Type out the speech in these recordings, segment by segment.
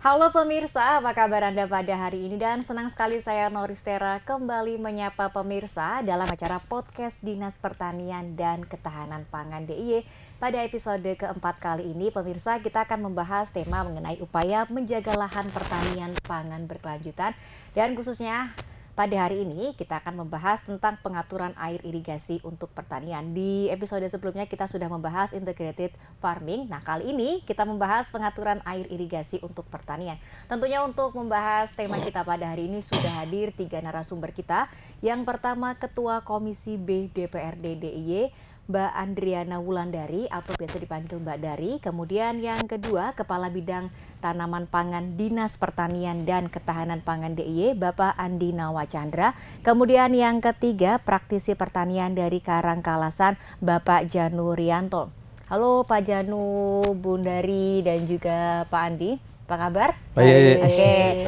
Halo pemirsa, apa kabar Anda pada hari ini? Dan senang sekali saya Noristera kembali menyapa pemirsa dalam acara podcast Dinas Pertanian dan Ketahanan Pangan DIY. Pada episode keempat kali ini, pemirsa, kita akan membahas tema mengenai upaya menjaga lahan pertanian pangan berkelanjutan. Dan khususnya pada hari ini kita akan membahas tentang pengaturan air irigasi untuk pertanian. Di episode sebelumnya kita sudah membahas integrated farming. Nah, kali ini kita membahas pengaturan air irigasi untuk pertanian. Tentunya untuk membahas tema kita pada hari ini sudah hadir 3 narasumber kita. Yang pertama Ketua Komisi B DPRD DIY, Mbak Andriana Wulandari atau biasa dipanggil Mbak Dari. Kemudian yang kedua, Kepala Bidang Tanaman Pangan Dinas Pertanian dan Ketahanan Pangan DIY, Bapak Andi Nawacandra. Kemudian yang ketiga, Praktisi Pertanian dari Karangkalasan, Bapak Janu Rianto. Halo Pak Janu, Bun Dari, dan juga Pak Andi. Apa kabar? Baik. Oke,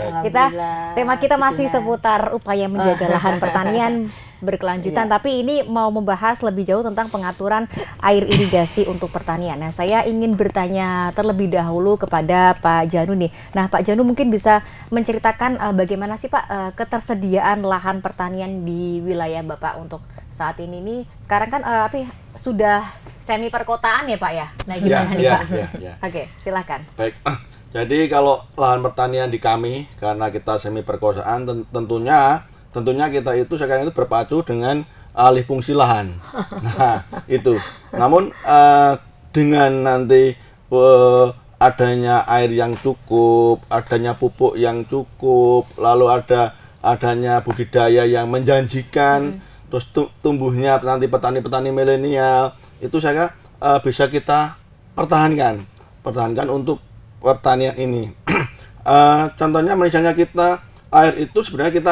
tema kita masih seputar upaya menjaga lahan pertanian berkelanjutan, tapi ini mau membahas lebih jauh tentang pengaturan air irigasi untuk pertanian. Nah, saya ingin bertanya terlebih dahulu kepada Pak Janu nih. Nah, Pak Janu mungkin bisa menceritakan bagaimana sih Pak ketersediaan lahan pertanian di wilayah Bapak untuk saat ini nih. Sekarang kan sudah semi perkotaan ya Pak ya? Nah, gimana nih Pak? Oke, silakan. Baik. Jadi kalau lahan pertanian di kami, karena kita semi perkosaan, tentunya kita itu sekarang itu berpacu dengan alih fungsi lahan. Nah, itu. Namun dengan nanti adanya air yang cukup, adanya pupuk yang cukup, lalu adanya budidaya yang menjanjikan, terus tumbuhnya nanti petani-petani milenial, itu saya kira bisa kita pertahankan untuk pertanian ini. Contohnya misalnya kita air itu sebenarnya kita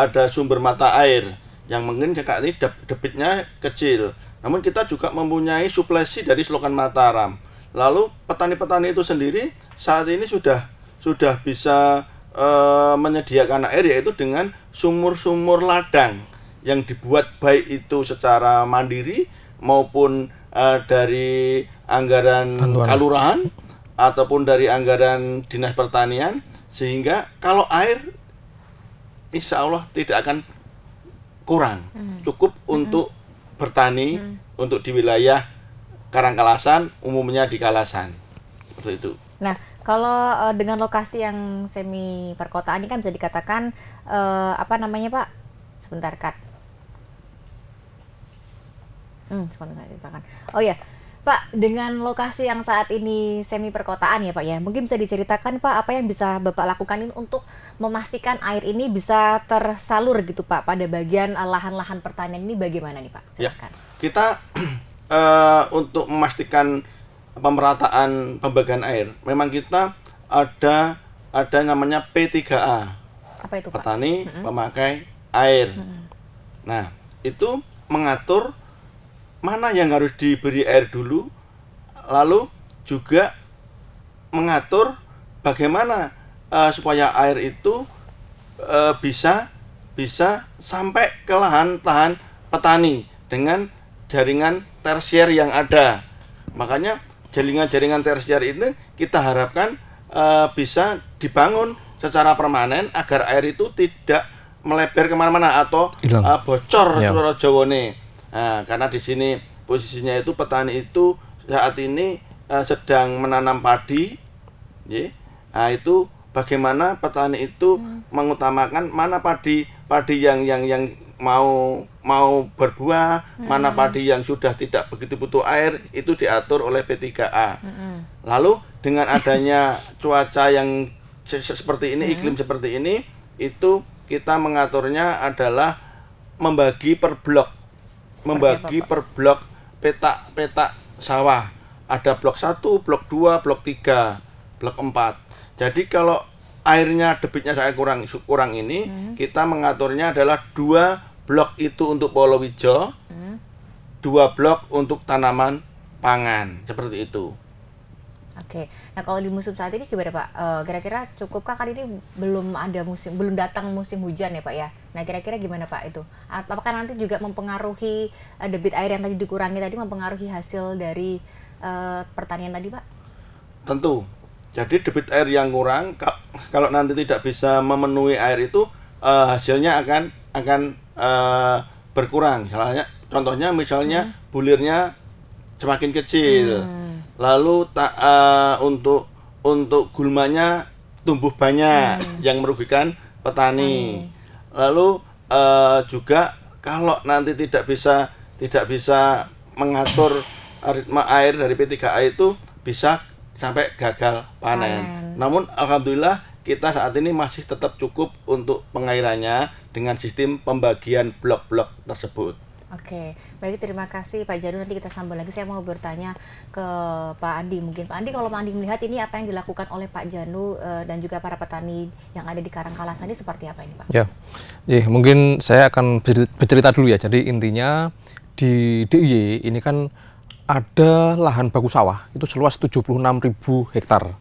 ada sumber mata air yang mungkin ini debitnya kecil. Namun kita juga mempunyai suplesi dari Selokan Mataram. Lalu petani-petani itu sendiri saat ini sudah bisa menyediakan air, yaitu dengan sumur-sumur ladang yang dibuat baik itu secara mandiri maupun dari anggaran kelurahan ataupun dari anggaran Dinas Pertanian, sehingga kalau air insya Allah tidak akan kurang, cukup untuk bertani untuk di wilayah Karangkalasan, umumnya di Kalasan, seperti itu. Nah, kalau dengan lokasi yang semi perkotaan ini kan bisa dikatakan apa namanya Pak? Sebentar Kak. Sebentar ceritakan. Oh ya. Pak, dengan lokasi yang saat ini semi perkotaan ya Pak ya, mungkin bisa diceritakan Pak apa yang bisa Bapak lakukan ini untuk memastikan air ini bisa tersalur gitu Pak pada bagian lahan-lahan pertanian ini, bagaimana nih Pak? Silakan. Ya, kita untuk memastikan pemerataan pembagian air, memang kita ada namanya P3A. Apa itu Pak? Petani pemakai air. Nah, itu mengatur mana yang harus diberi air dulu, lalu juga mengatur bagaimana supaya air itu bisa sampai ke lahan petani dengan jaringan tersier yang ada. Makanya jaringan tersier ini kita harapkan bisa dibangun secara permanen agar air itu tidak melebar kemana-mana atau bocor seluruh Jawane. Nah, karena di sini posisinya itu petani itu saat ini sedang menanam padi, ya. Nah, itu bagaimana petani itu mengutamakan mana padi yang mau berbuah, mana padi yang sudah tidak begitu butuh air, itu diatur oleh P3A. Lalu dengan adanya cuaca yang seperti ini, iklim seperti ini, itu kita mengaturnya adalah membagi per blok. Per blok peta sawah. Ada blok 1, blok 2, blok 3, blok 4. Jadi kalau airnya debitnya sangat kurang ini, kita mengaturnya adalah 2 blok itu untuk palawija, 2 blok untuk tanaman pangan, seperti itu. Oke, nah kalau di musim saat ini gimana Pak? Kira-kira cukupkah, kan ini belum datang musim hujan ya Pak ya? Nah kira-kira gimana Pak itu? Apakah nanti juga mempengaruhi debit air yang tadi dikurangi tadi, mempengaruhi hasil dari pertanian tadi Pak? Tentu. Jadi debit air yang kurang, kalau nanti tidak bisa memenuhi air itu, hasilnya akan berkurang. Contohnya misalnya bulirnya semakin kecil, lalu untuk gulmanya tumbuh banyak yang merugikan petani. Lalu juga kalau nanti tidak bisa mengatur ritme air dari P3A itu bisa sampai gagal panen. Namun alhamdulillah kita saat ini masih tetap cukup untuk pengairannya dengan sistem pembagian blok-blok tersebut. Oke, baik, terima kasih Pak Janu. Nanti kita sambung lagi. Saya mau bertanya ke Pak Andi. Mungkin Pak Andi, kalau Pak Andi melihat ini apa yang dilakukan oleh Pak Janu dan juga para petani yang ada di Karangkalasan ini seperti apa ini, Pak? Ya, mungkin saya akan bercerita dulu ya. Jadi intinya di DIY ini kan ada lahan baku sawah itu seluas 76.000 hektar.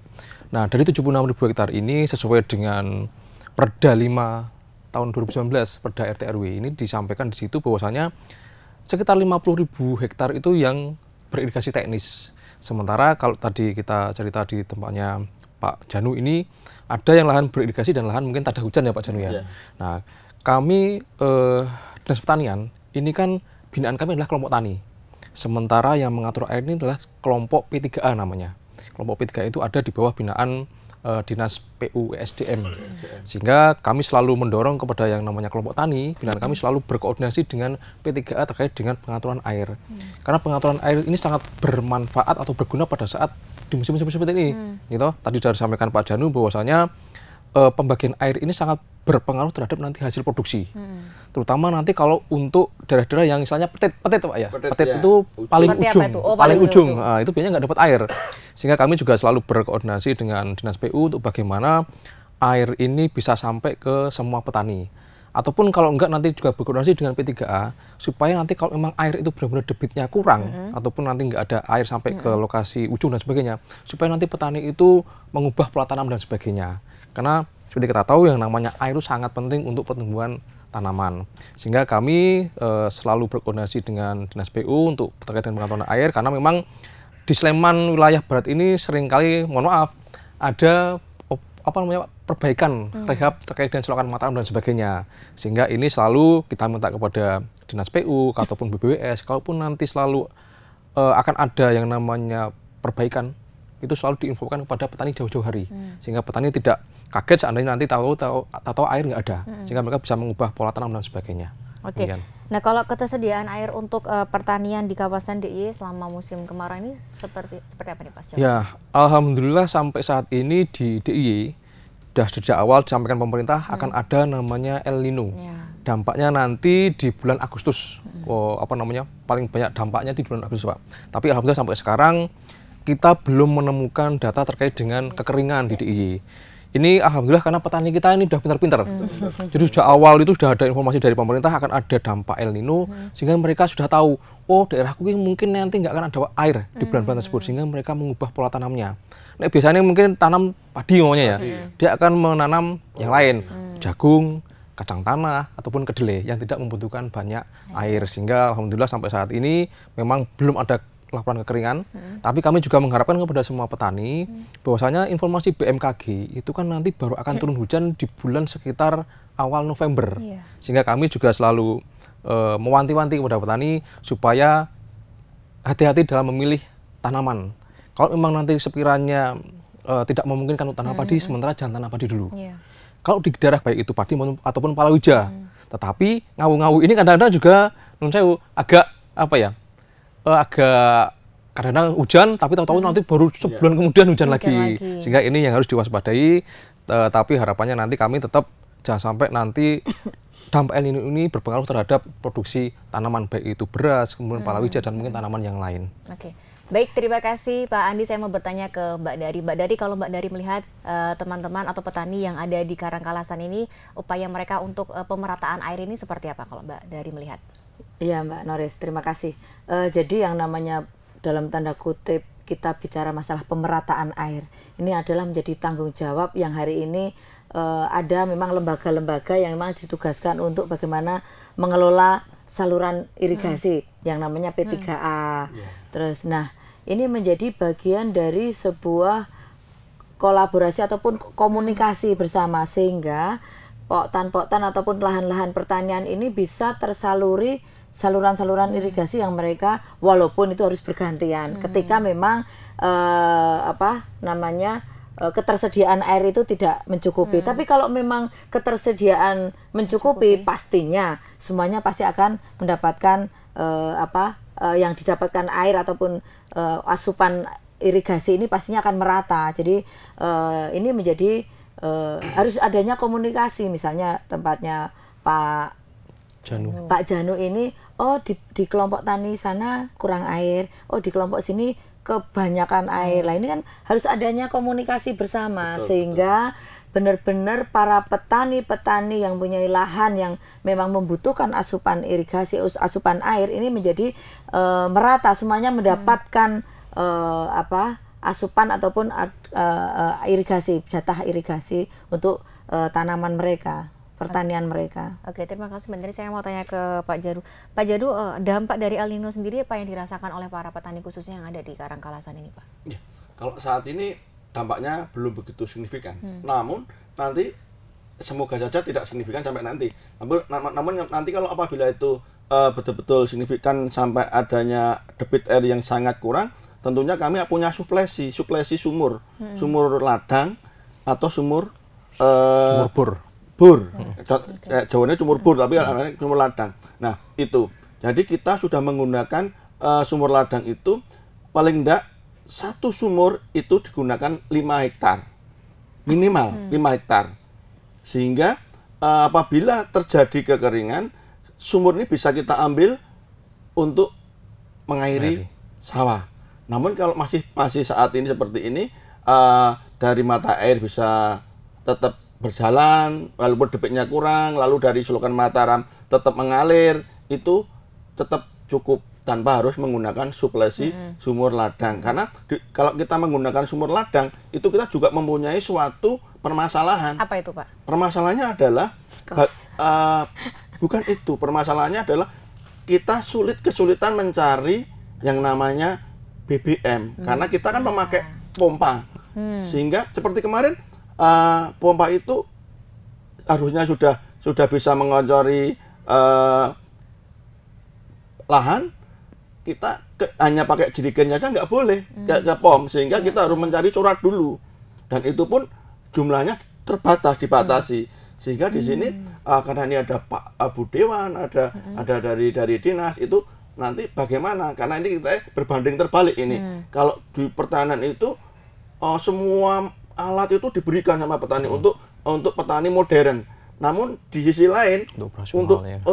Nah, dari 76.000 hektar ini sesuai dengan Perda 5 tahun 2019 Perda RT RW ini disampaikan di situ bahwasanya sekitar 50.000 hektar itu yang beririgasi teknis. Sementara kalau tadi kita cerita di tempatnya Pak Janu ini ada yang lahan beririgasi dan lahan mungkin tak ada hujan ya Pak Janu ya. Nah, kami Dinas Pertanian ini kan binaan kami adalah kelompok tani. Sementara yang mengatur air ini adalah kelompok P3A namanya. Kelompok P3A itu ada di bawah binaan Dinas PU SDM. Sehingga kami selalu mendorong kepada yang namanya kelompok tani, binaan kami selalu berkoordinasi dengan P3A terkait dengan pengaturan air. Karena pengaturan air ini sangat bermanfaat atau berguna pada saat di musim-musim seperti ini. Gitu. Tadi sudah disampaikan Pak Janu bahwasanya pembagian air ini sangat berpengaruh terhadap nanti hasil produksi. Terutama nanti kalau untuk daerah-daerah yang misalnya petit Pak ya. Petit itu paling ujung. Paling ujung. Nah, itu biasanya nggak dapat air. Sehingga kami juga selalu berkoordinasi dengan Dinas PU untuk bagaimana air ini bisa sampai ke semua petani. Ataupun kalau enggak nanti juga berkoordinasi dengan P3A supaya nanti kalau memang air itu benar-benar debitnya kurang ataupun nanti enggak ada air sampai ke lokasi ujung dan sebagainya, supaya nanti petani itu mengubah pola tanam dan sebagainya. Karena seperti kita tahu yang namanya air itu sangat penting untuk pertumbuhan tanaman. Sehingga kami selalu berkoordinasi dengan Dinas PU untuk terkait dengan pengaturan air karena memang di Sleman wilayah barat ini seringkali, mohon maaf, ada perbaikan rehab terkait dengan selokan Mataram dan sebagainya. Sehingga ini selalu kita minta kepada Dinas PU ataupun BBWS, kalaupun nanti selalu akan ada yang namanya perbaikan, itu selalu diinfokan kepada petani jauh-jauh hari. Sehingga petani tidak kaget seandainya nanti tahu air nggak ada. Sehingga mereka bisa mengubah pola tanam dan sebagainya. Oke. Nah, kalau ketersediaan air untuk pertanian di kawasan DIY selama musim kemarau ini seperti apa nih Pak? Ya, alhamdulillah sampai saat ini di DIY sudah sejak awal disampaikan pemerintah akan ada namanya El Nino. Dampaknya nanti di bulan Agustus. Paling banyak dampaknya di bulan Agustus, Pak. Tapi alhamdulillah sampai sekarang kita belum menemukan data terkait dengan kekeringan di DIY. Ini alhamdulillah karena petani kita ini sudah pintar-pintar. Jadi sejak awal itu sudah ada informasi dari pemerintah akan ada dampak El Nino, sehingga mereka sudah tahu, oh daerahku ini mungkin nanti nggak akan ada air di bulan-bulan tersebut, sehingga mereka mengubah pola tanamnya. Nah, biasanya mungkin tanam padi ya, dia akan menanam yang lain, jagung, kacang tanah, ataupun kedelai yang tidak membutuhkan banyak air. Sehingga alhamdulillah sampai saat ini memang belum ada laporan kekeringan, tapi kami juga mengharapkan kepada semua petani bahwasanya informasi BMKG itu kan nanti baru akan turun hujan di bulan sekitar awal November. Sehingga kami juga selalu mewanti-wanti kepada petani supaya hati-hati dalam memilih tanaman. Kalau memang nanti sekiranya tidak memungkinkan untuk tanam padi, sementara jangan tanam padi dulu. Kalau di daerah baik itu padi ataupun palawija, tetapi ngawu-ngawu ini kadang-kadang juga menurut saya agak kadang-kadang hujan, tapi tahu-tahu nanti baru sebulan kemudian hujan lagi. Sehingga ini yang harus diwaspadai, tapi harapannya nanti kami tetap jangan sampai nanti dampak El Nino ini berpengaruh terhadap produksi tanaman, baik itu beras, kemudian palawija, dan mungkin tanaman yang lain. Baik, terima kasih Pak Andi. Saya mau bertanya ke Mbak Dari. Mbak Dari, kalau Mbak Dari melihat teman-teman atau petani yang ada di Karangkalasan ini, upaya mereka untuk pemerataan air ini seperti apa kalau Mbak Dari melihat? Iya Mbak Noris, terima kasih. Jadi yang namanya dalam tanda kutip kita bicara masalah pemerataan air, ini adalah menjadi tanggung jawab yang hari ini ada memang lembaga-lembaga yang memang ditugaskan untuk bagaimana mengelola saluran irigasi yang namanya P3A. Terus, nah ini menjadi bagian dari sebuah kolaborasi ataupun komunikasi bersama, sehingga poktan-poktan ataupun lahan-lahan pertanian ini bisa tersaluri saluran-saluran irigasi yang mereka, walaupun itu harus bergantian ketika memang ketersediaan air itu tidak mencukupi. Tapi kalau memang ketersediaan mencukupi, pastinya semuanya pasti akan mendapatkan yang didapatkan air ataupun asupan irigasi ini pastinya akan merata. Jadi ini menjadi harus adanya komunikasi. Misalnya tempatnya Pak Janu ini, di kelompok tani sana kurang air, di kelompok sini kebanyakan air. Lah ini kan harus adanya komunikasi bersama, sehingga benar-benar para petani-petani yang punya lahan yang memang membutuhkan asupan irigasi, asupan air ini menjadi merata, semuanya mendapatkan asupan ataupun irigasi, jatah irigasi untuk tanaman mereka, pertanian mereka. Oke, terima kasih Mbak Dari. Saya mau tanya ke Pak Jadu. Pak Jadu, dampak dari El Nino sendiri apa yang dirasakan oleh para petani khususnya yang ada di Karangkalasan ini, Pak? Ya, kalau saat ini dampaknya belum begitu signifikan. Namun nanti semoga saja tidak signifikan sampai nanti. Namun nanti kalau apabila itu betul-betul signifikan sampai adanya debit air yang sangat kurang, tentunya kami punya suplesi sumur ladang atau sumur bor. Jawanya sumur bor, tapi sumur ladang. Nah, itu. Jadi kita sudah menggunakan sumur ladang itu paling enggak satu sumur itu digunakan 5 hektar. Minimal 5 hektar. Sehingga apabila terjadi kekeringan, sumur ini bisa kita ambil untuk mengairi sawah. Namun kalau masih saat ini seperti ini, dari mata air bisa tetap berjalan, walaupun debitnya kurang, lalu dari selokan Mataram tetap mengalir, itu tetap cukup tanpa harus menggunakan suplesi sumur ladang. Karena kalau kita menggunakan sumur ladang, itu kita juga mempunyai suatu permasalahan. Apa itu, Pak? Permasalahannya adalah bukan itu. Permasalahannya adalah kita kesulitan mencari yang namanya BBM. Karena kita kan memakai pompa. Sehingga seperti kemarin, pompa itu harusnya sudah bisa mengoncori lahan, kita hanya pakai jerigen saja nggak boleh ke pom, sehingga kita harus mencari surat dulu, dan itu pun jumlahnya dibatasi, sehingga di sini karena ini ada Pak Abu Dewan, ada dari dinas, itu nanti bagaimana, karena ini kita berbanding terbalik ini. Kalau di pertanian itu semua alat itu diberikan sama petani untuk petani modern, namun di sisi lain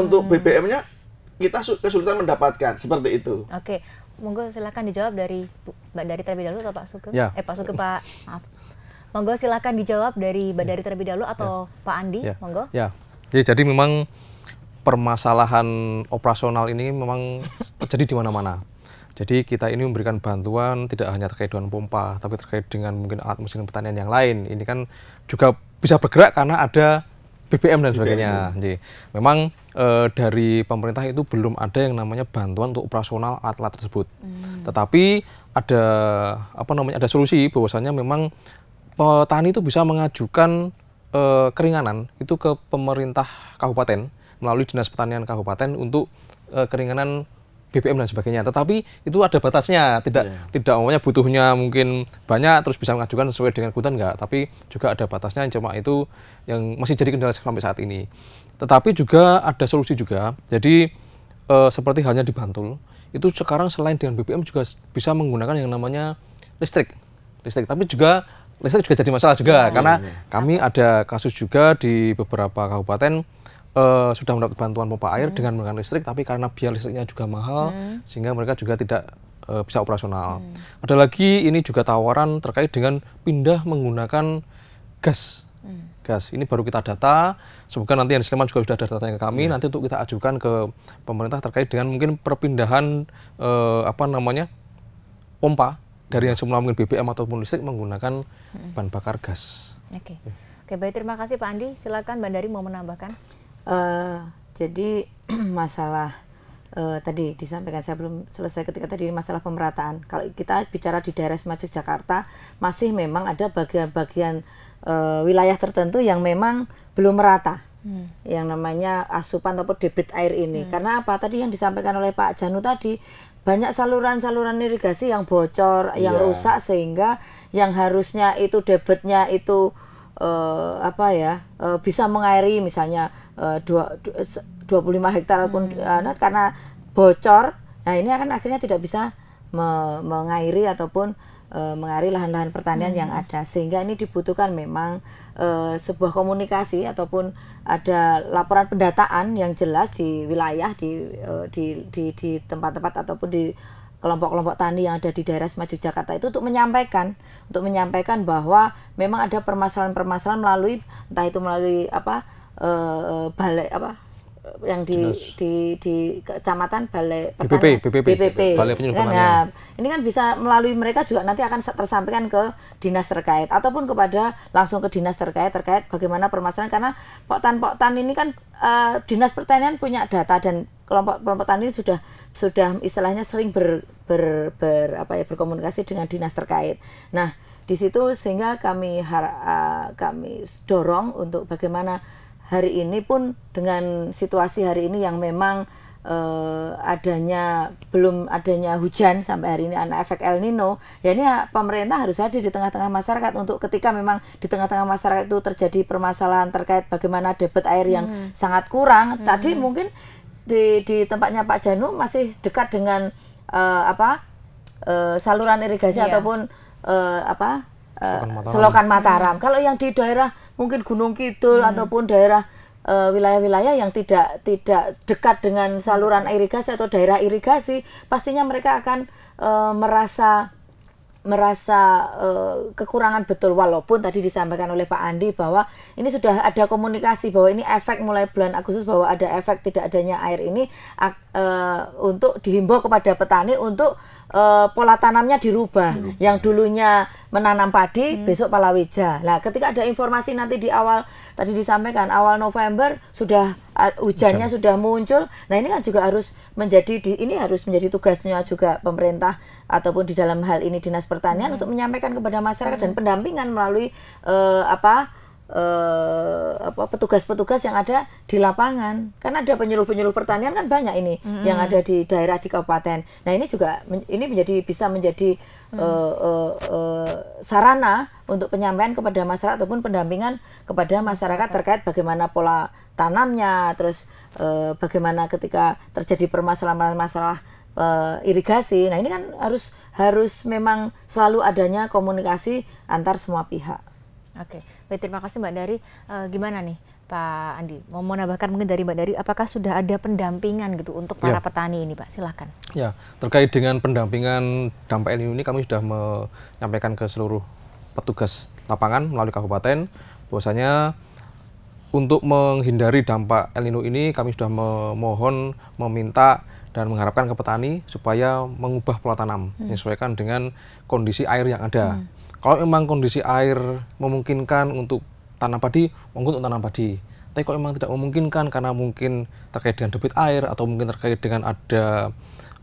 untuk BBM-nya kita kesulitan mendapatkan, seperti itu. Oke, monggo silakan dijawab dari Mbak Dari terlebih dahulu atau Pak Sugeng? Ya. Pak Sugeng, Pak, maaf. Monggo silakan dijawab dari Mbak Dari terlebih dahulu atau Pak Andi, monggo. Ya, jadi memang permasalahan operasional ini memang terjadi di mana-mana. Jadi kita ini memberikan bantuan tidak hanya terkait dengan pompa, tapi terkait dengan mungkin alat mesin pertanian yang lain. Ini kan juga bisa bergerak karena ada BBM dan sebagainya. Jadi memang dari pemerintah itu belum ada yang namanya bantuan untuk operasional alat-alat tersebut. Tetapi ada solusi bahwasanya memang petani itu bisa mengajukan keringanan itu ke pemerintah kabupaten melalui Dinas Pertanian Kabupaten untuk keringanan BBM dan sebagainya. Tetapi itu ada batasnya, tidak umumnya butuhnya mungkin banyak terus bisa mengajukan sesuai dengan kebutuhan, enggak, tapi juga ada batasnya, cuma itu yang masih jadi kendala sampai saat ini. Tetapi juga ada solusi juga. Jadi seperti halnya di Bantul, itu sekarang selain dengan BBM juga bisa menggunakan yang namanya listrik. Tapi juga listrik juga jadi masalah juga, karena kami ada kasus juga di beberapa kabupaten sudah mendapat bantuan pompa air dengan menggunakan listrik, tapi karena biaya listriknya juga mahal, sehingga mereka juga tidak bisa operasional. Ada lagi ini juga tawaran terkait dengan pindah menggunakan gas. Ini baru kita data, semoga nanti yang di Sleman juga sudah ada datanya ke kami, nanti untuk kita ajukan ke pemerintah terkait dengan mungkin perpindahan pompa dari yang semula mungkin BBM ataupun listrik menggunakan bahan bakar gas. Oke, baik, terima kasih Pak Andi. Silakan Mbak Dari mau menambahkan. Jadi masalah tadi disampaikan, saya belum selesai ketika tadi masalah pemerataan. Kalau kita bicara di daerah Semarang Yogyakarta, masih memang ada bagian-bagian wilayah tertentu yang memang belum merata. Yang namanya asupan ataupun debit air ini. Karena apa? Tadi yang disampaikan oleh Pak Janu tadi, banyak saluran-saluran irigasi yang bocor, yang rusak, sehingga yang harusnya itu debitnya itu bisa mengairi misalnya 25 hektar ataupun karena bocor. Nah, ini akan akhirnya tidak bisa mengairi ataupun mengairi lahan-lahan pertanian yang ada, sehingga ini dibutuhkan memang sebuah komunikasi ataupun ada laporan pendataan yang jelas di wilayah di tempat-tempat ataupun di kelompok-kelompok tani yang ada di daerah Semarang Yogyakarta itu untuk menyampaikan bahwa memang ada permasalahan-permasalahan melalui entah itu melalui balai yang di kecamatan balai BPP Balai Penyuluhan Pertanian. Ini kan bisa melalui mereka juga nanti akan tersampaikan ke dinas terkait ataupun kepada langsung ke dinas terkait bagaimana permasalahan, karena poktan ini kan dinas pertanian punya data dan kelompok tani sudah istilahnya sering berkomunikasi dengan dinas terkait. Nah, di situ sehingga kami dorong untuk bagaimana hari ini pun dengan situasi hari ini yang memang belum adanya hujan sampai hari ini, ada efek El Nino, ya ini pemerintah harus hadir di tengah-tengah masyarakat untuk ketika memang di tengah-tengah masyarakat itu terjadi permasalahan terkait bagaimana debit air yang sangat kurang. Tadi mungkin di tempatnya Pak Janu masih dekat dengan saluran irigasi ataupun Selokan Mataram. Kalau yang di daerah mungkin Gunung Kidul ataupun daerah wilayah-wilayah yang tidak dekat dengan saluran irigasi atau daerah irigasi, pastinya mereka akan merasa kekurangan betul, walaupun tadi disampaikan oleh Pak Andi bahwa ini sudah ada komunikasi bahwa ini efek mulai bulan Agustus, bahwa ada efek tidak adanya air ini untuk dihimbau kepada petani untuk pola tanamnya dirubah. Yang dulunya menanam padi, besok palawija. Nah, ketika ada informasi nanti di awal, tadi disampaikan awal November sudah hujannya sudah muncul. Nah, ini kan juga harus menjadi tugasnya juga pemerintah ataupun di dalam hal ini Dinas Pertanian untuk menyampaikan kepada masyarakat dan pendampingan melalui petugas-petugas yang ada di lapangan. Karena ada penyuluh-penyuluh pertanian kan banyak ini yang ada di daerah di kabupaten. Nah, ini juga bisa menjadi sarana untuk penyampaian kepada masyarakat ataupun pendampingan kepada masyarakat terkait bagaimana pola tanamnya, terus bagaimana ketika terjadi masalah irigasi. Nah, ini kan harus memang selalu adanya komunikasi antar semua pihak. Oke, baik, terima kasih Mbak Dari. Gimana nih Pak Andi? Mau menambahkan mungkin dari Mbak Dari, apakah sudah ada pendampingan gitu untuk para petani ini, Pak? Silakan. Ya, terkait dengan pendampingan dampak El Nino ini kami sudah menyampaikan ke seluruh petugas lapangan melalui kabupaten bahwasanya untuk menghindari dampak El Nino ini kami sudah meminta dan mengharapkan ke petani supaya mengubah pola tanam menyesuaikan dengan kondisi air yang ada. Kalau memang kondisi air memungkinkan untuk tanam padi, monggo untuk tanam padi. Tapi kalau memang tidak memungkinkan karena mungkin terkait dengan debit air atau mungkin terkait dengan ada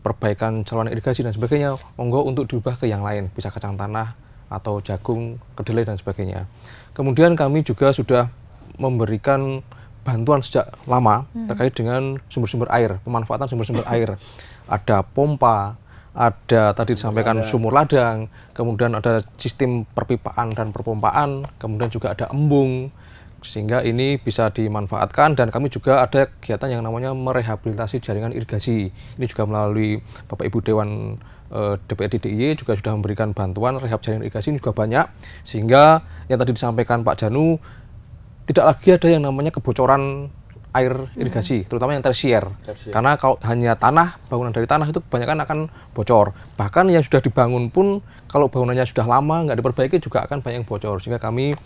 perbaikan saluran irigasi dan sebagainya, monggo untuk diubah ke yang lain, bisa kacang tanah atau jagung, kedelai dan sebagainya. Kemudian kami juga sudah memberikan bantuan sejak lama terkait dengan sumber-sumber air, pemanfaatan sumber-sumber air. Ada pompa, ada tadi disampaikan sumur ladang, kemudian ada sistem perpipaan dan perpompaan, kemudian juga ada embung, sehingga ini bisa dimanfaatkan. Dan kami juga ada kegiatan yang namanya merehabilitasi jaringan irigasi. Ini juga melalui Bapak Ibu Dewan DPRD DIY juga sudah memberikan bantuan rehab jaringan irigasi ini juga banyak, sehingga yang tadi disampaikan Pak Janu, tidak lagi ada yang namanya kebocoran air irigasi, terutama yang tersier. Karena kalau hanya tanah, bangunan dari tanah itu kebanyakan akan bocor. Bahkan yang sudah dibangun pun, kalau bangunannya sudah lama, nggak diperbaiki juga akan banyak yang bocor. Sehingga kami,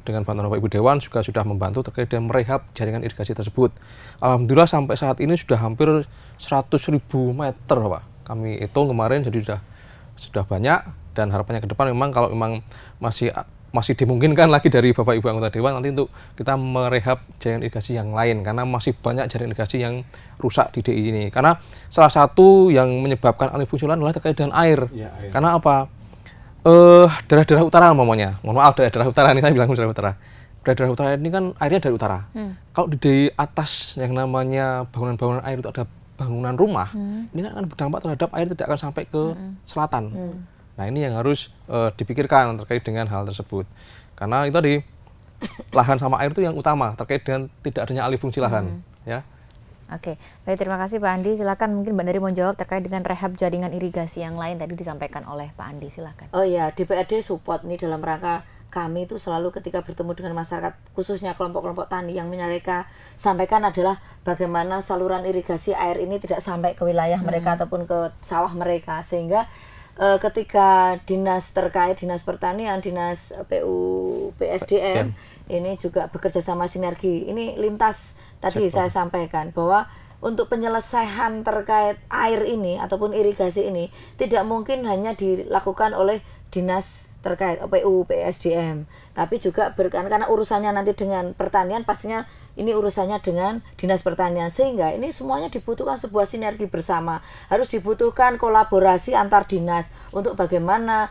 dengan bantuan Bapak Ibu Dewan juga sudah membantu terkait dengan merehab jaringan irigasi tersebut. Alhamdulillah sampai saat ini sudah hampir 100.000 meter, Pak. Kami hitung kemarin, jadi sudah banyak. Dan harapannya ke depan memang kalau memang masih masih dimungkinkan lagi dari Bapak Ibu anggota Dewan nanti untuk kita merehab jaringan irigasi yang lain, karena masih banyak jaringan irigasi yang rusak di DIY ini. Karena salah satu yang menyebabkan alih fungsi lahan adalah terkait dengan air. Ya, air. Karena apa? Daerah-daerah utara umpamanya, mohon maaf daerah utara ini saya bilang daerah utara. Daerah utara ini kan airnya dari utara. Kalau di atas yang namanya bangunan-bangunan air itu ada bangunan rumah, ini kan akan berdampak terhadap air tidak akan sampai ke selatan. Nah ini yang harus dipikirkan terkait dengan hal tersebut. Karena itu tadi lahan sama air itu yang utama terkait dengan tidak adanya alih fungsi lahan. Ya. Oke, baik, terima kasih Pak Andi. Silakan mungkin Mbak Dari mau jawab terkait dengan rehab jaringan irigasi yang lain tadi disampaikan oleh Pak Andi. Silakan. Oh ya, DPRD support nih dalam rangka kami itu selalu ketika bertemu dengan masyarakat, khususnya kelompok-kelompok tani, yang mereka sampaikan adalah bagaimana saluran irigasi air ini tidak sampai ke wilayah mereka ataupun ke sawah mereka, sehingga ketika dinas terkait, dinas pertanian, dinas PUPSDM ini juga bekerja sama sinergi. Ini lintas tadi saya sampaikan bahwa untuk penyelesaian terkait air ini ataupun irigasi ini tidak mungkin hanya dilakukan oleh dinas terkait PUPSDM, tapi juga karena urusannya nanti dengan pertanian, pastinya ini urusannya dengan dinas pertanian, sehingga ini semuanya dibutuhkan sebuah sinergi bersama, harus dibutuhkan kolaborasi antar dinas untuk bagaimana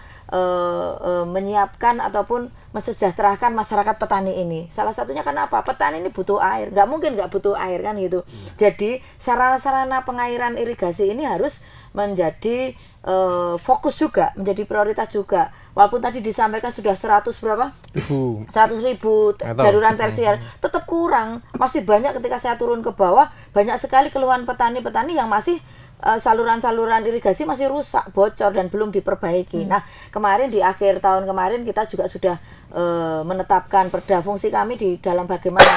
menyiapkan ataupun mensejahterakan masyarakat petani ini. Salah satunya karena apa? Petani ini butuh air, nggak mungkin nggak butuh air kan gitu. Jadi sarana-sarana pengairan irigasi ini harus menjadi fokus juga, menjadi prioritas juga. Walaupun tadi disampaikan sudah 100 berapa? 100.000 jaluran tersier, tetap kurang. Masih banyak ketika saya turun ke bawah, banyak sekali keluhan petani-petani yang masih saluran-saluran irigasi masih rusak, bocor dan belum diperbaiki. Nah, kemarin di akhir tahun kemarin kita juga sudah menetapkan perda fungsi kami di dalam bagaimana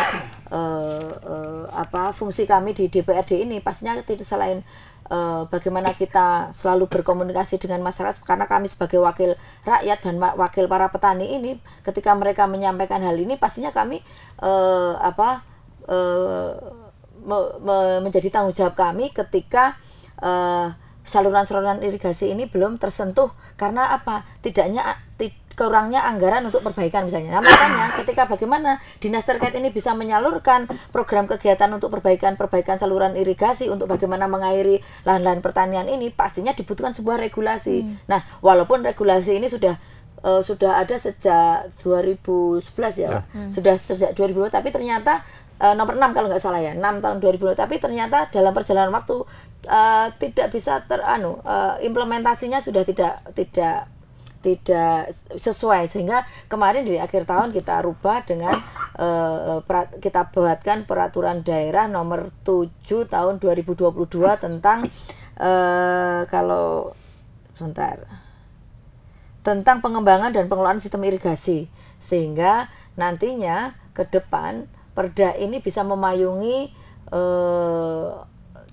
fungsi kami di DPRD ini. Pastinya tidak selain bagaimana kita selalu berkomunikasi dengan masyarakat, karena kami sebagai wakil rakyat dan wakil para petani ini, ketika mereka menyampaikan hal ini, pastinya kami menjadi tanggung jawab kami ketika saluran-saluran irigasi ini belum tersentuh karena apa? Kurangnya anggaran untuk perbaikan misalnya. Nah, makanya ketika bagaimana dinas terkait ini bisa menyalurkan program kegiatan untuk perbaikan saluran irigasi untuk bagaimana mengairi lahan-lahan pertanian ini, pastinya dibutuhkan sebuah regulasi. Nah, walaupun regulasi ini sudah ada sejak 2011 ya. Sudah sejak 2012, tapi ternyata nomor 6 kalau nggak salah ya, 6 tahun 2020, tapi ternyata dalam perjalanan waktu tidak bisa implementasinya sudah tidak sesuai, sehingga kemarin di akhir tahun kita rubah dengan kita buatkan peraturan daerah nomor 7 tahun 2022 tentang tentang pengembangan dan pengelolaan sistem irigasi, sehingga nantinya ke depan perda ini bisa memayungi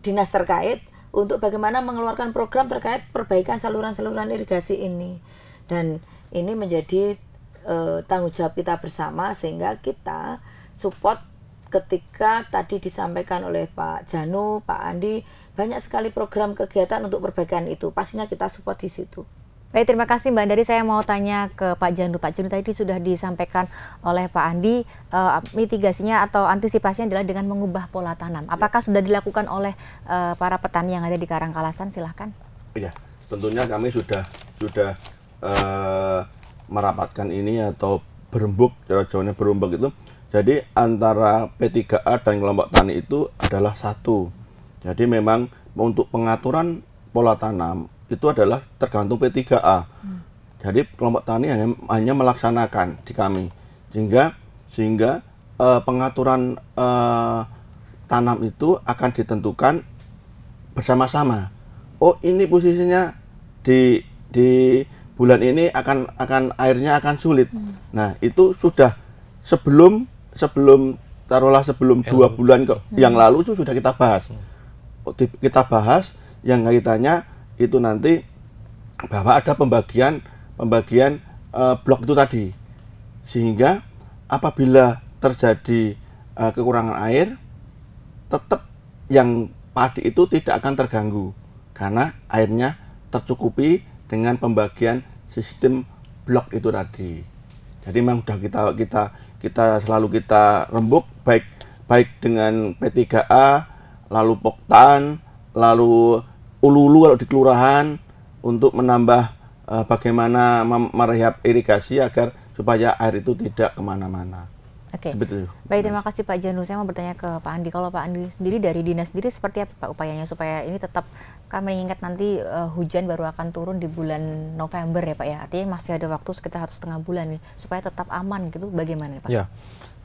dinas terkait untuk bagaimana mengeluarkan program terkait perbaikan saluran-saluran irigasi ini. Dan ini menjadi tanggung jawab kita bersama, sehingga kita support ketika tadi disampaikan oleh Pak Janu, Pak Andi, banyak sekali program kegiatan untuk perbaikan itu. Pastinya kita support di situ. Baik, terima kasih Mbak Dari. Saya mau tanya ke Pak Janu. Pak Janu, tadi sudah disampaikan oleh Pak Andi, mitigasinya atau antisipasinya adalah dengan mengubah pola tanam. Apakah sudah dilakukan oleh para petani yang ada di Karangkalasan? Silahkan. Iya, tentunya kami sudah merapatkan ini atau berembuk, Jawa-Jawanya berembuk itu. Jadi antara P3A dan kelompok tani itu adalah satu. Jadi memang untuk pengaturan pola tanam itu adalah tergantung P3A. Jadi kelompok tani hanya melaksanakan di kami, sehingga pengaturan tanam itu akan ditentukan bersama-sama. Oh, ini posisinya di bulan ini akan airnya akan sulit. Nah, itu sudah sebelum taruhlah sebelum 2 bulan yang lalu itu sudah kita bahas. Kita bahas yang kaitannya itu nanti bahwa ada pembagian blok itu tadi, sehingga apabila terjadi kekurangan air, tetap yang padi itu tidak akan terganggu karena airnya tercukupi dengan pembagian sistem blok itu tadi. Jadi memang sudah kita selalu kita rembuk baik dengan P3A, lalu Poktan, lalu Ulu-ulu kalau di kelurahan untuk menambah bagaimana merehab irigasi agar supaya air itu tidak kemana-mana. Oke. Sebetulnya. Baik, terima kasih Pak Janu. Saya mau bertanya ke Pak Andi. Kalau Pak Andi sendiri dari dinas sendiri seperti apa Pak upayanya supaya ini tetap, kan mengingat nanti hujan baru akan turun di bulan November ya Pak ya. Artinya masih ada waktu sekitar 1,5 bulan nih supaya tetap aman gitu. Bagaimana Pak? Ya,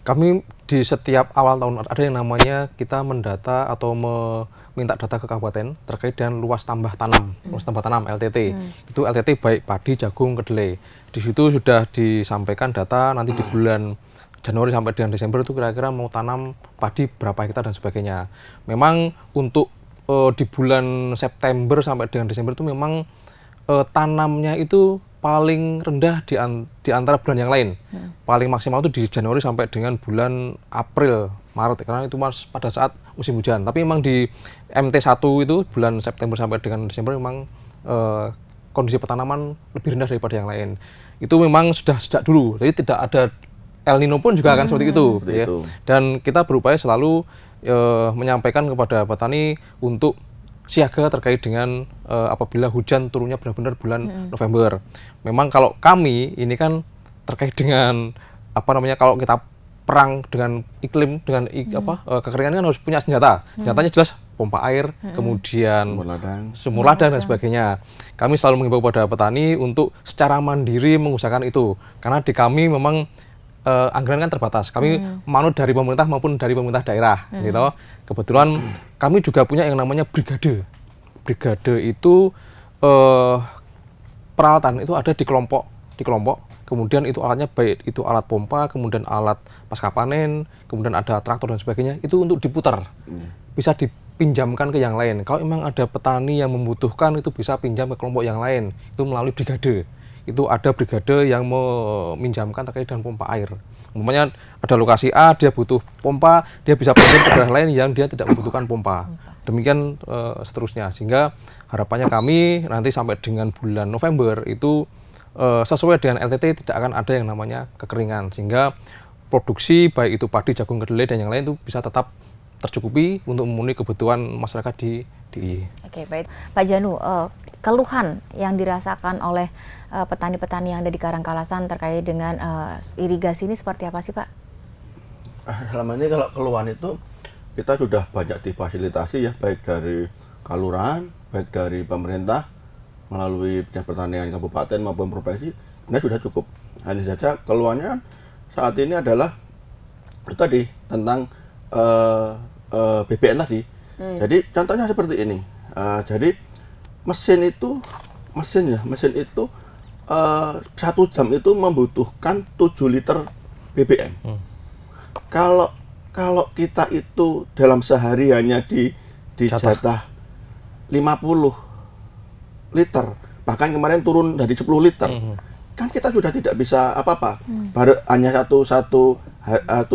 kami di setiap awal tahun ada yang namanya kita mendata atau meminta data ke kabupaten terkait dengan luas tambah tanam, luas tambah tanam LTT. Itu LTT baik padi, jagung, kedelai. Di situ sudah disampaikan data nanti di bulan Januari sampai dengan Desember itu kira-kira mau tanam padi berapa hektar dan sebagainya. Memang untuk di bulan September sampai dengan Desember itu memang tanamnya itu paling rendah di antara bulan yang lain. Paling maksimal itu di Januari sampai dengan bulan April, Maret, karena itu pada saat musim hujan. Tapi memang di MT1 itu bulan September sampai dengan Desember memang kondisi petanaman lebih rendah daripada yang lain. Itu memang sudah sejak dulu, jadi tidak ada El Nino pun juga akan seperti itu, ya. Dan kita berupaya selalu menyampaikan kepada petani untuk siaga terkait dengan apabila hujan turunnya benar-benar bulan November. Memang kalau kami ini kan terkait dengan kalau kita perang dengan iklim dengan kekeringan kan harus punya senjata. Senjatanya jelas pompa air, kemudian sumur ladang dan sebagainya. Kami selalu mengimbau kepada petani untuk secara mandiri mengusahakan itu, karena di kami memang anggaran kan terbatas. Kami manut dari pemerintah maupun dari pemerintah daerah, gitu. Kebetulan kami juga punya yang namanya brigade. Brigade itu peralatan itu ada di kelompok. Kemudian itu alatnya baik itu alat pompa, kemudian alat pasca panen, kemudian ada traktor dan sebagainya. Itu untuk diputar, bisa dipinjamkan ke yang lain. Kalau memang ada petani yang membutuhkan itu bisa pinjam ke kelompok yang lain. Itu melalui brigade. Itu ada brigade yang meminjamkan terkait dengan pompa air. Umpamanya ada lokasi A, dia butuh pompa, dia bisa pinjam ke daerah lain yang dia tidak membutuhkan pompa. Demikian seterusnya. Sehingga harapannya kami nanti sampai dengan bulan November itu sesuai dengan LTT tidak akan ada yang namanya kekeringan. Sehingga produksi baik itu padi, jagung, kedelai dan yang lain itu bisa tetap tercukupi untuk memenuhi kebutuhan masyarakat di DIY. Oke, baik. Pak Janu, keluhan yang dirasakan oleh petani-petani yang ada di Karangkalasan terkait dengan irigasi ini seperti apa sih Pak? Selama ini kalau keluhan itu kita sudah banyak difasilitasi ya, baik dari kelurahan, baik dari pemerintah melalui Dinas Pertanian Kabupaten maupun provinsi, ini sudah cukup. Hanya saja keluhannya saat ini adalah tadi tentang BBM tadi. Jadi contohnya seperti ini. Jadi mesin itu 1 jam itu membutuhkan 7 liter BBM. Kalau kita itu dalam sehari hanya dijatah 50 liter, bahkan kemarin turun dari 10 liter, kan kita sudah tidak bisa apa-apa. Baru hanya satu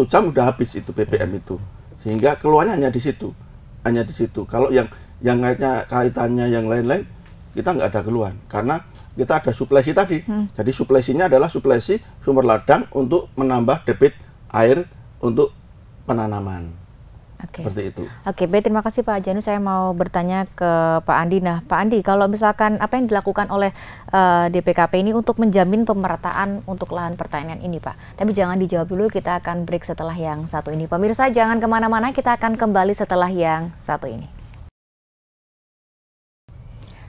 jam sudah habis itu BBM itu, sehingga keluarnya hanya di situ. Kalau yang kaitannya yang lain-lain kita nggak ada keluhan, karena kita ada suplesi tadi. Jadi suplesinya adalah suplesi sumber ladang untuk menambah debit air untuk penanaman. Seperti itu. Oke, baik, terima kasih Pak Janu. Saya mau bertanya ke Pak Andi. Nah, Pak Andi, kalau misalkan apa yang dilakukan oleh DPKP ini untuk menjamin pemerataan untuk lahan pertanian ini, Pak? Tapi jangan dijawab dulu, kita akan break setelah yang satu ini. Pemirsa, jangan kemana-mana, kita akan kembali setelah yang satu ini.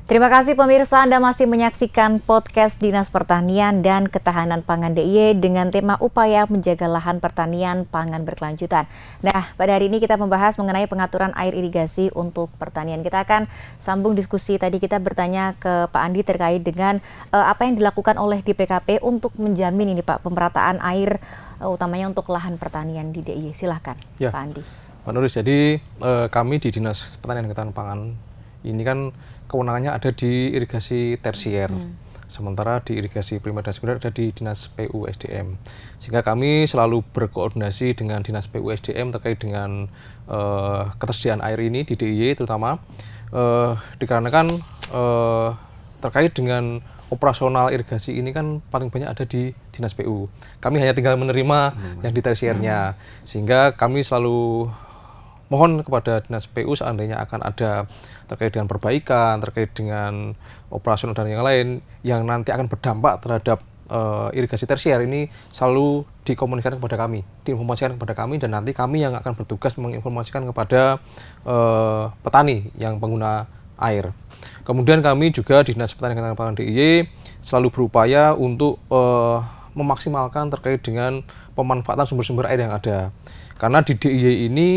Terima kasih pemirsa, Anda masih menyaksikan podcast Dinas Pertanian dan Ketahanan Pangan DIY dengan tema upaya menjaga lahan pertanian pangan berkelanjutan. Nah, pada hari ini kita membahas mengenai pengaturan air irigasi untuk pertanian. Kita akan sambung diskusi. Tadi kita bertanya ke Pak Andi terkait dengan apa yang dilakukan oleh DPKP untuk menjamin ini Pak, pemerataan air utamanya untuk lahan pertanian di DIY. Silahkan ya, Pak Andi. Pak Nuris, jadi kami di Dinas Pertanian dan Ketahanan Pangan ini kan kewenangannya ada di irigasi tersier, sementara di irigasi primer dan sekunder ada di Dinas PU SDM. Sehingga kami selalu berkoordinasi dengan Dinas PU SDM terkait dengan ketersediaan air ini di DIY terutama, dikarenakan terkait dengan operasional irigasi ini kan paling banyak ada di Dinas PU. Kami hanya tinggal menerima yang di tersiernya, sehingga kami selalu mohon kepada Dinas PU seandainya akan ada terkait dengan perbaikan, terkait dengan operasional dan yang lain yang nanti akan berdampak terhadap irigasi tersier ini selalu dikomunikasikan kepada kami, diinformasikan kepada kami, dan nanti kami yang akan bertugas menginformasikan kepada petani yang pengguna air. Kemudian kami juga di Dinas Pertanian dan Pangan DIY selalu berupaya untuk memaksimalkan terkait dengan pemanfaatan sumber-sumber air yang ada. Karena di DIY ini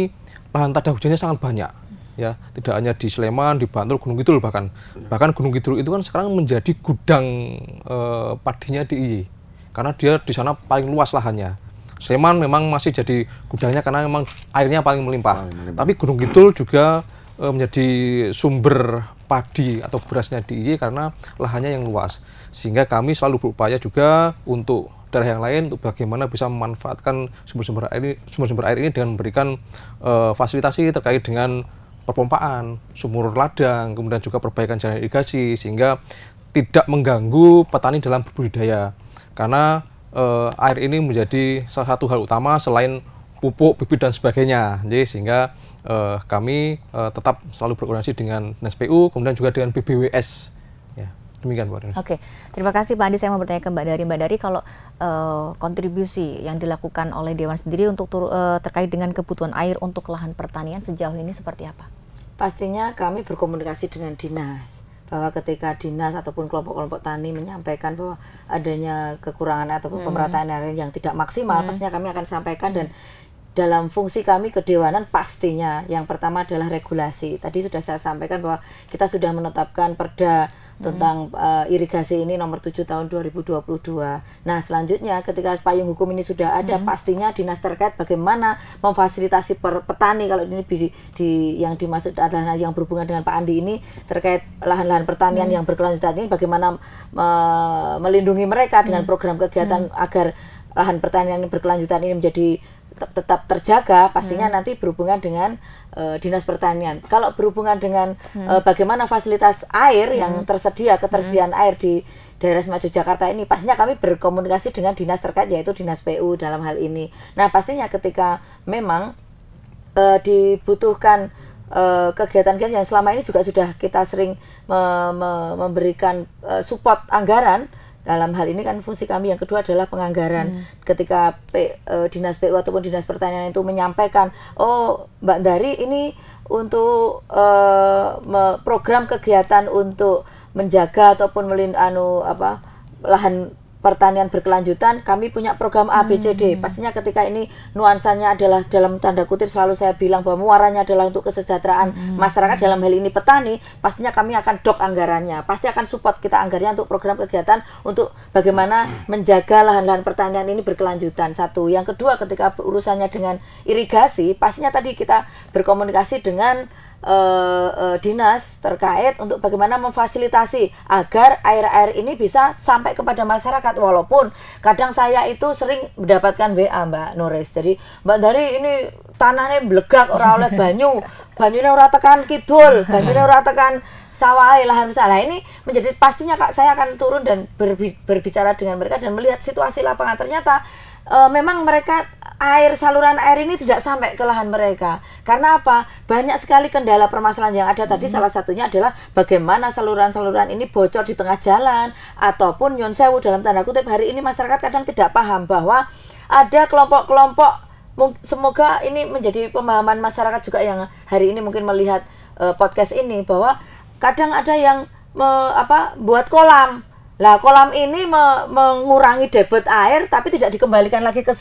lahan tada hujannya sangat banyak, ya, tidak hanya di Sleman, di Bantul, Gunung Kidul bahkan Gunung Kidul itu kan sekarang menjadi gudang padinya DIY karena dia di sana paling luas lahannya. Sleman memang masih jadi gudangnya karena memang airnya paling melimpah. Tapi Gunung Kidul juga menjadi sumber padi atau berasnya DIY karena lahannya yang luas, sehingga kami selalu berupaya juga untuk daerah yang lain untuk bagaimana bisa memanfaatkan sumber-sumber air ini dengan memberikan fasilitasi terkait dengan perpompaan, sumur ladang, kemudian juga perbaikan jalan irigasi sehingga tidak mengganggu petani dalam berbudidaya. Karena air ini menjadi salah satu hal utama selain pupuk, bibit dan sebagainya. Jadi sehingga kami tetap selalu berkoordinasi dengan Dinas PU, kemudian juga dengan BBWS. Ya, demikian Pak. Oke, terima kasih Pak Andi. Saya mau bertanya ke Mbak Dari. Mbak Dari, kalau kontribusi yang dilakukan oleh Dewan sendiri untuk terkait dengan kebutuhan air untuk lahan pertanian sejauh ini seperti apa? Pastinya kami berkomunikasi dengan dinas, bahwa ketika dinas ataupun kelompok-kelompok tani menyampaikan bahwa adanya kekurangan ataupun pemerataan air yang tidak maksimal, pastinya kami akan sampaikan. Dan dalam fungsi kami kedewanan pastinya yang pertama adalah regulasi. Tadi sudah saya sampaikan bahwa kita sudah menetapkan Perda tentang irigasi ini nomor 7 tahun 2022. Nah, selanjutnya ketika payung hukum ini sudah ada, pastinya dinas terkait bagaimana memfasilitasi petani. Kalau ini yang dimaksud adalah yang berhubungan dengan Pak Andi ini terkait lahan-lahan pertanian yang berkelanjutan ini, bagaimana melindungi mereka dengan program kegiatan agar lahan pertanian berkelanjutan ini menjadi tetap terjaga. Pastinya nanti berhubungan dengan Dinas Pertanian. Kalau berhubungan dengan bagaimana fasilitas air yang tersedia, ketersediaan air di daerah Semarang Jakarta ini, pastinya kami berkomunikasi dengan dinas terkait, yaitu Dinas PU dalam hal ini. Nah, pastinya ketika memang dibutuhkan kegiatan-kegiatan yang selama ini juga sudah kita sering memberikan support anggaran. Dalam hal ini kan fungsi kami yang kedua adalah penganggaran. Ketika Dinas PU ataupun Dinas Pertanian itu menyampaikan, oh Mbak Dari ini untuk program kegiatan untuk menjaga ataupun lahan pertanian berkelanjutan, kami punya program ABCD. Pastinya ketika ini nuansanya adalah dalam tanda kutip, selalu saya bilang bahwa muaranya adalah untuk kesejahteraan masyarakat, dalam hal ini petani, pastinya kami akan dok anggarannya, pasti akan support kita anggarannya untuk program kegiatan untuk bagaimana menjaga lahan-lahan pertanian ini berkelanjutan. Satu, yang kedua, ketika urusannya dengan irigasi, pastinya tadi kita berkomunikasi dengan dinas terkait untuk bagaimana memfasilitasi agar air-air ini bisa sampai kepada masyarakat. Walaupun kadang saya itu sering mendapatkan WA Mbak Noris, jadi Mbak Dari ini tanahnya belegak ora oleh banyunya ora tekan kidul, banyunya ora tekan sawah lahan salah. Ini menjadi pastinya saya akan turun dan berbicara dengan mereka dan melihat situasi lapangan. Ternyata memang mereka saluran air ini tidak sampai ke lahan mereka. Karena apa? Banyak sekali kendala permasalahan yang ada tadi. Salah satunya adalah bagaimana saluran-saluran ini bocor di tengah jalan, ataupun nyun sewu dalam tanda kutip, hari ini masyarakat kadang tidak paham bahwa ada kelompok-kelompok. Semoga ini menjadi pemahaman masyarakat juga yang hari ini mungkin melihat podcast ini, bahwa kadang ada yang buat kolam. Lah, kolam ini mengurangi debit air tapi tidak dikembalikan lagi ke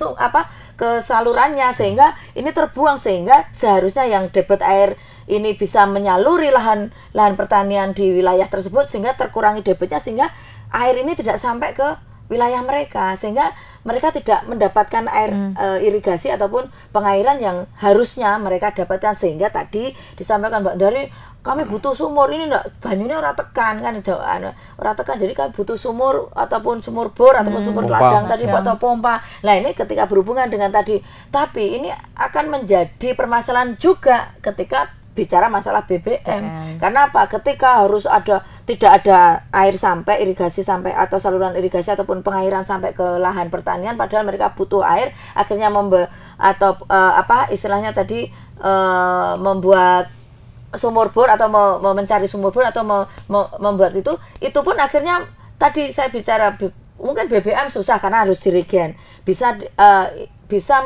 salurannya, sehingga ini terbuang, sehingga seharusnya yang debit air ini bisa menyaluri lahan pertanian di wilayah tersebut, sehingga terkurangi debitnya, sehingga air ini tidak sampai ke wilayah mereka, sehingga mereka tidak mendapatkan air irigasi ataupun pengairan yang harusnya mereka dapatkan. Sehingga tadi disampaikan Mbak Dari, kami butuh sumur, ini enggak banyunya ora tekan kan, ora tekan, jadi kami butuh sumur ataupun sumur bor ataupun sumur ladang tadi atau pompa. Nah, ini ketika berhubungan dengan tadi, tapi ini akan menjadi permasalahan juga ketika bicara masalah BBM. Karena apa? Ketika tidak ada air sampai, irigasi sampai, atau saluran irigasi ataupun pengairan sampai ke lahan pertanian, padahal mereka butuh air, akhirnya istilahnya tadi membuat sumur bor atau mencari sumur bor atau membuat itu pun akhirnya tadi saya bicara mungkin BBM susah karena harus jerigen, bisa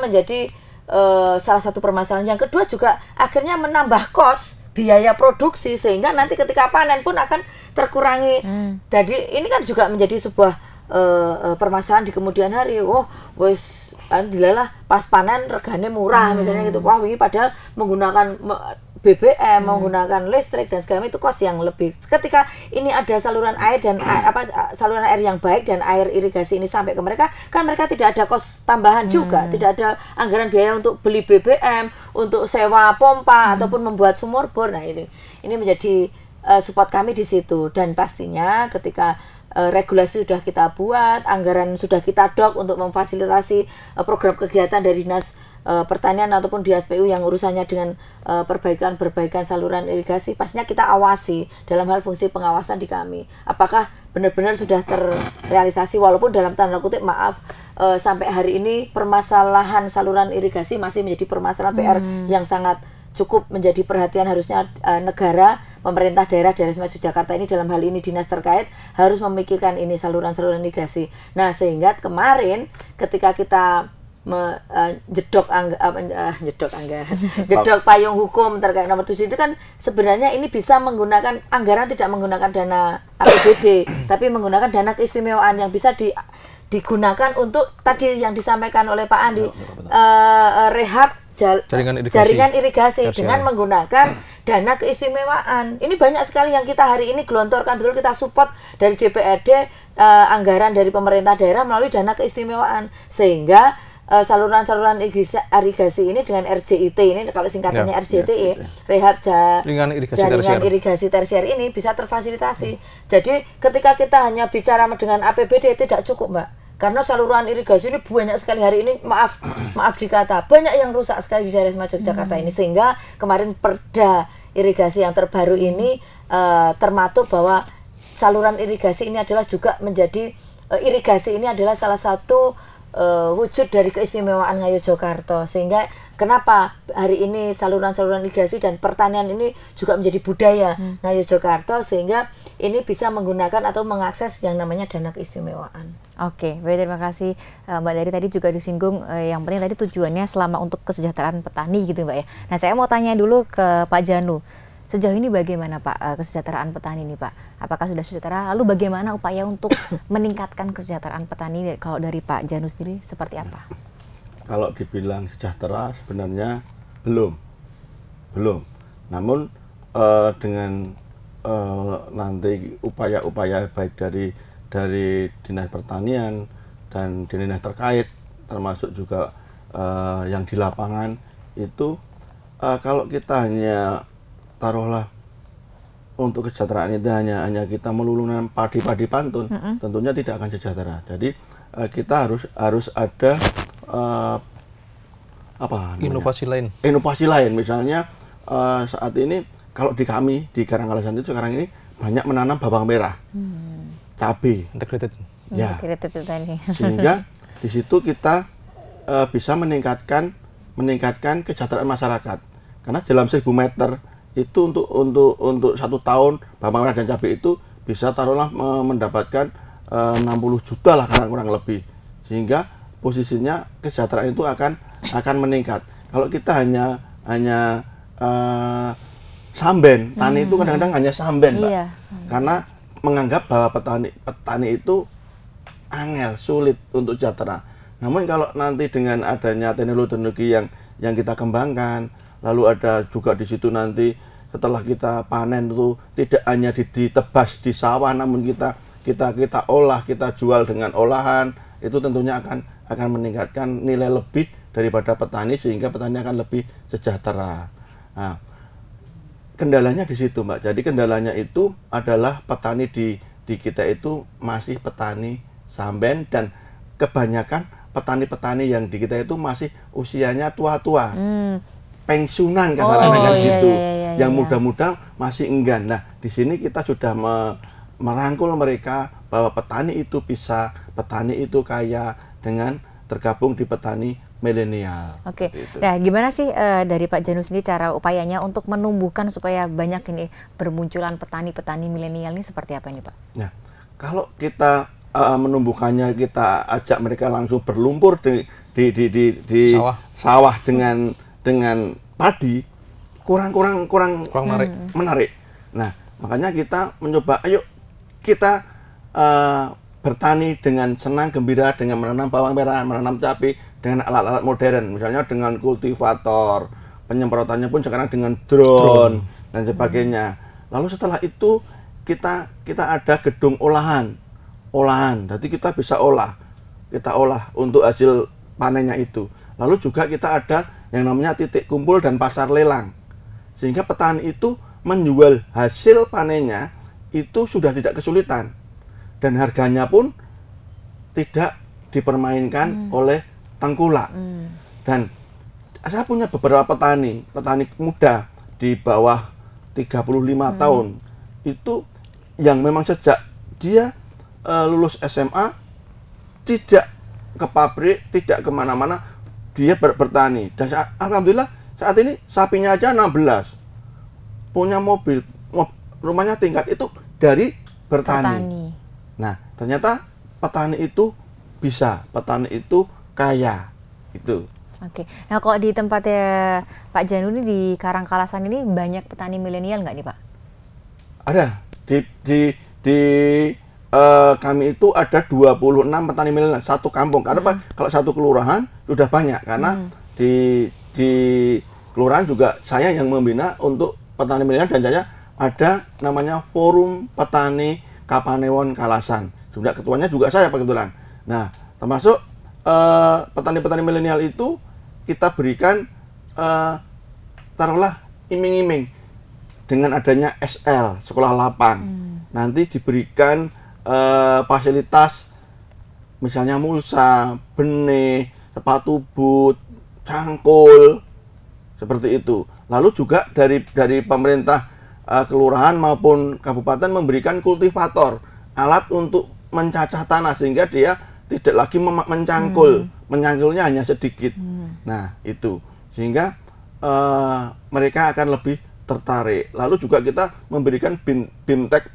menjadi salah satu permasalahan. Yang kedua juga akhirnya menambah kos biaya produksi, sehingga nanti ketika panen pun akan terkurangi. Jadi ini kan juga menjadi sebuah permasalahan di kemudian hari. Wes dilalah pas panen regane murah misalnya gitu. Wah, ini padahal menggunakan BBM, menggunakan listrik dan segala macam, itu kos yang lebih. Ketika ini ada saluran air dan saluran air yang baik dan air irigasi ini sampai ke mereka, kan mereka tidak ada kos tambahan juga, tidak ada anggaran biaya untuk beli BBM, untuk sewa pompa ataupun membuat sumur bor. Nah, ini menjadi support kami di situ. Dan pastinya ketika regulasi sudah kita buat, anggaran sudah kita dok untuk memfasilitasi program kegiatan dari Dinas Pertanian ataupun di SPU yang urusannya dengan perbaikan saluran irigasi, pastinya kita awasi dalam hal fungsi pengawasan di kami. Apakah benar-benar sudah terrealisasi, walaupun dalam tanda kutip sampai hari ini permasalahan saluran irigasi masih menjadi permasalahan PR yang sangat cukup menjadi perhatian harusnya negara, pemerintah daerah Yogyakarta ini dalam hal ini dinas terkait harus memikirkan ini saluran-saluran irigasi. Nah, sehingga kemarin ketika kita jedok payung hukum terkait nomor 7 itu kan sebenarnya ini bisa menggunakan anggaran, tidak menggunakan dana APBD tapi menggunakan dana keistimewaan yang bisa digunakan untuk tadi yang disampaikan oleh Pak Andi, rehab jaringan irigasi dengan menggunakan dana keistimewaan. Ini banyak sekali yang kita hari ini gelontorkan, betul kita support dari DPRD, anggaran dari pemerintah daerah melalui dana keistimewaan, sehingga saluran-saluran irigasi ini dengan RJIT ini, kalau singkatannya RJIT, rehab jaringan irigasi tersier ini bisa terfasilitasi. Jadi ketika kita hanya bicara dengan APBD tidak cukup, Mbak. Karena saluran irigasi ini banyak sekali hari ini, maaf dikata, banyak yang rusak sekali di daerah Yogyakarta ini, sehingga kemarin Perda irigasi yang terbaru ini termaktub bahwa saluran irigasi ini adalah juga menjadi irigasi ini adalah salah satu wujud dari keistimewaan Ngayogyakarta. Sehingga kenapa hari ini saluran-saluran irigasi dan pertanian ini juga menjadi budaya Ngayogyakarta, sehingga ini bisa menggunakan atau mengakses yang namanya dana keistimewaan. Oke, baik, terima kasih Mbak Dari. Tadi juga disinggung yang penting tadi tujuannya selama untuk kesejahteraan petani gitu, Mbak ya. Nah, saya mau tanya dulu ke Pak Janu. Sejauh ini bagaimana Pak kesejahteraan petani ini, Pak? Apakah sudah sejahtera? Lalu bagaimana upaya untuk meningkatkan kesejahteraan petani? Kalau dari Pak Janu sendiri seperti apa? Kalau dibilang sejahtera sebenarnya belum. Namun dengan nanti upaya-upaya baik dari Dinas Pertanian dan dinas terkait, termasuk juga yang di lapangan itu, kalau kita hanya taruhlah untuk kesejahteraan itu hanya kita melulukan padi pantun, tentunya tidak akan sejahtera. Jadi kita harus ada inovasi lain. Misalnya saat ini kalau di kami di Karanggalasan itu sekarang ini banyak menanam bawang merah, cabai, sehingga di situ kita bisa meningkatkan kesejahteraan masyarakat. Karena dalam 1000 meter itu untuk 1 tahun bawang merah dan cabai itu bisa taruhlah mendapatkan 60 juta lah kurang lebih, sehingga posisinya kesejahteraan itu akan meningkat. Kalau kita hanya samben, tani itu kadang-kadang hanya samben, Mbak. Iya, karena menganggap bahwa petani itu angel, sulit untuk sejahtera. Namun kalau nanti dengan adanya teknologi yang kita kembangkan, lalu ada juga di situ nanti setelah kita panen itu tidak hanya ditebas di sawah, namun kita olah, kita jual dengan olahan, itu tentunya akan meningkatkan nilai lebih daripada petani, sehingga petani akan lebih sejahtera. Nah, kendalanya di situ, Mbak. Jadi kendalanya itu adalah petani di kita itu masih petani samben, dan kebanyakan petani-petani yang di kita itu masih usianya tua-tua. Pensiunan katakanlah gitu. yang muda-muda masih enggan. Nah, di sini kita sudah merangkul mereka bahwa petani itu bisa, petani itu kaya dengan tergabung di petani milenial. Oke. Nah, gimana sih dari Pak Janu sendiri cara upayanya untuk menumbuhkan supaya banyak ini bermunculan petani-petani milenial ini seperti apa ini, Pak? Nah, kalau kita menumbuhkannya, kita ajak mereka langsung berlumpur di sawah dengan padi, kurang menarik. Nah, makanya kita mencoba, ayo kita bertani dengan senang gembira, dengan menanam bawang merah, menanam cabai dengan alat-alat modern, misalnya dengan kultivator, penyemprotannya pun sekarang dengan drone dan sebagainya. Lalu setelah itu kita ada gedung olahan, jadi kita bisa olah untuk hasil panennya itu. Lalu juga kita ada yang namanya titik kumpul dan pasar lelang, sehingga petani itu menjual hasil panennya itu sudah tidak kesulitan dan harganya pun tidak dipermainkan oleh tengkulak. Dan saya punya beberapa petani muda di bawah 35 tahun itu yang memang sejak dia lulus SMA tidak ke pabrik, tidak kemana-mana, dia bertani. Dan alhamdulillah saat ini sapinya aja 16, punya mobil, rumahnya tingkat, itu dari bertani. Nah, ternyata petani itu bisa, petani itu kaya, itu. Oke. Nah, kalau di tempatnya Pak Janu ini di Karangkalasan ini banyak petani milenial nggak nih, Pak? Ada. Di kami itu ada 26 petani milenial satu kampung. Karena kalau satu kelurahan sudah banyak, karena di kelurahan juga saya yang membina untuk petani milenial, dan saya ada namanya Forum Petani Kapanewon Kalasan. Sudah ketuanya juga saya kebetulan. Nah, termasuk petani-petani milenial itu kita berikan taruhlah iming-iming dengan adanya SL, sekolah lapang. Nanti diberikan fasilitas misalnya mulsa, benih, sepatu boot, cangkul, seperti itu. Lalu juga dari pemerintah kelurahan maupun kabupaten memberikan kultivator, alat untuk mencacah tanah sehingga dia tidak lagi mencangkul, mencangkulnya hanya sedikit. Nah, itu sehingga mereka akan lebih tertarik. Lalu juga kita memberikan bimtek,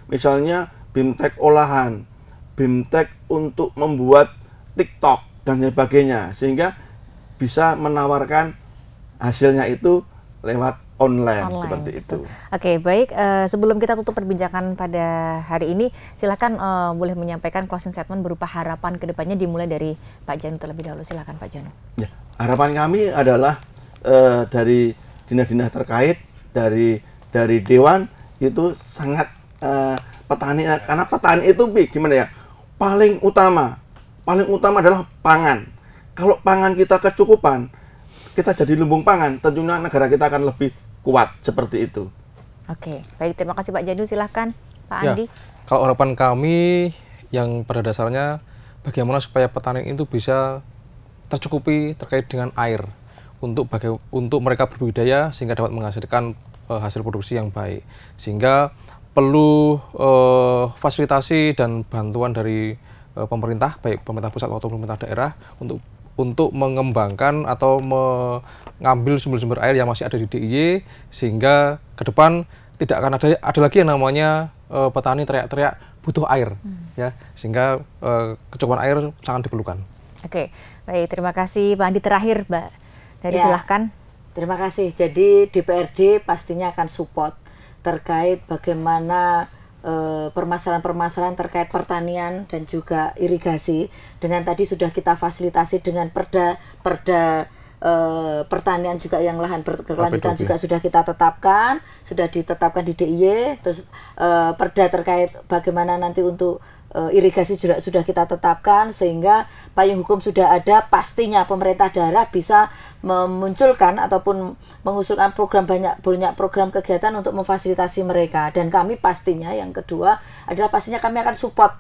misalnya bimtek olahan, bimtek untuk membuat TikTok dan sebagainya, sehingga bisa menawarkan hasilnya itu lewat online seperti itu. Oke, baik. Sebelum kita tutup perbincangan pada hari ini, silakan boleh menyampaikan closing statement berupa harapan kedepannya, dimulai dari Pak Janu terlebih dahulu. Silakan Pak Janu. Ya, harapan kami adalah dari dinas-dinas terkait, dari dewan itu sangat petani, karena petani itu gimana ya, paling utama adalah pangan. Kalau pangan kita kecukupan, kita jadi lumbung pangan, tentunya negara kita akan lebih kuat, seperti itu. Oke, baik, terima kasih Pak Janu. Silahkan Pak Andi. Kalau harapan kami yang pada dasarnya bagaimana supaya petani itu bisa tercukupi terkait dengan air untuk mereka berbudidaya sehingga dapat menghasilkan hasil produksi yang baik, sehingga perlu fasilitasi dan bantuan dari pemerintah, baik pemerintah pusat atau pemerintah daerah, untuk mengembangkan atau mengambil sumber-sumber air yang masih ada di DIY, sehingga ke depan tidak akan ada lagi yang namanya petani teriak-teriak butuh air, ya, sehingga kecukupan air sangat diperlukan. Oke, baik, terima kasih Pak Andi. Terakhir, Mbak Dari, silahkan. Terima kasih. Jadi DPRD pastinya akan support terkait bagaimana permasalahan-permasalahan terkait pertanian dan juga irigasi. Dengan tadi sudah kita fasilitasi dengan perda pertanian juga, yang lahan berkelanjutan juga sudah kita tetapkan, sudah ditetapkan di DIY. Terus perda terkait bagaimana nanti untuk irigasi juga sudah kita tetapkan, sehingga payung hukum sudah ada. Pastinya pemerintah daerah bisa memunculkan ataupun mengusulkan banyak program kegiatan untuk memfasilitasi mereka. Dan kami pastinya yang kedua adalah pastinya kami akan support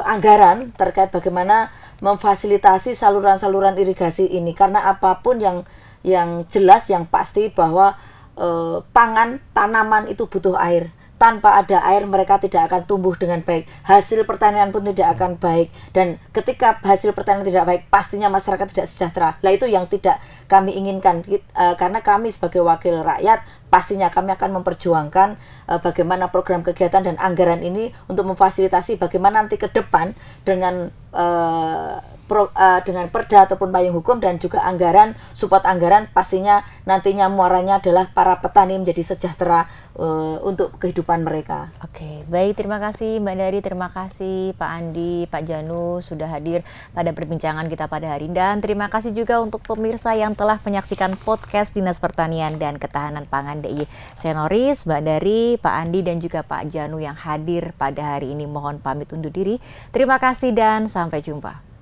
anggaran terkait bagaimana memfasilitasi saluran-saluran irigasi ini, karena apapun yang jelas, yang pasti bahwa pangan, tanaman itu butuh air. Tanpa ada air mereka tidak akan tumbuh dengan baik. Hasil pertanian pun tidak akan baik. Dan ketika hasil pertanian tidak baik, pastinya masyarakat tidak sejahtera. Nah itu yang tidak kami inginkan. Karena kami sebagai wakil rakyat, pastinya kami akan memperjuangkan bagaimana program kegiatan dan anggaran ini untuk memfasilitasi bagaimana nanti ke depan dengan dengan perda ataupun payung hukum dan juga anggaran, support anggaran, pastinya nantinya muaranya adalah para petani menjadi sejahtera untuk kehidupan mereka. Oke, baik, terima kasih Mbak Dari, terima kasih Pak Andi, Pak Janu sudah hadir pada perbincangan kita pada hari ini. Dan terima kasih juga untuk pemirsa yang telah menyaksikan podcast Dinas Pertanian dan Ketahanan Pangan DIY. Saya Noris, Mbak Dari, Pak Andi dan juga Pak Janu yang hadir pada hari ini. Mohon pamit undur diri. Terima kasih dan sampai jumpa.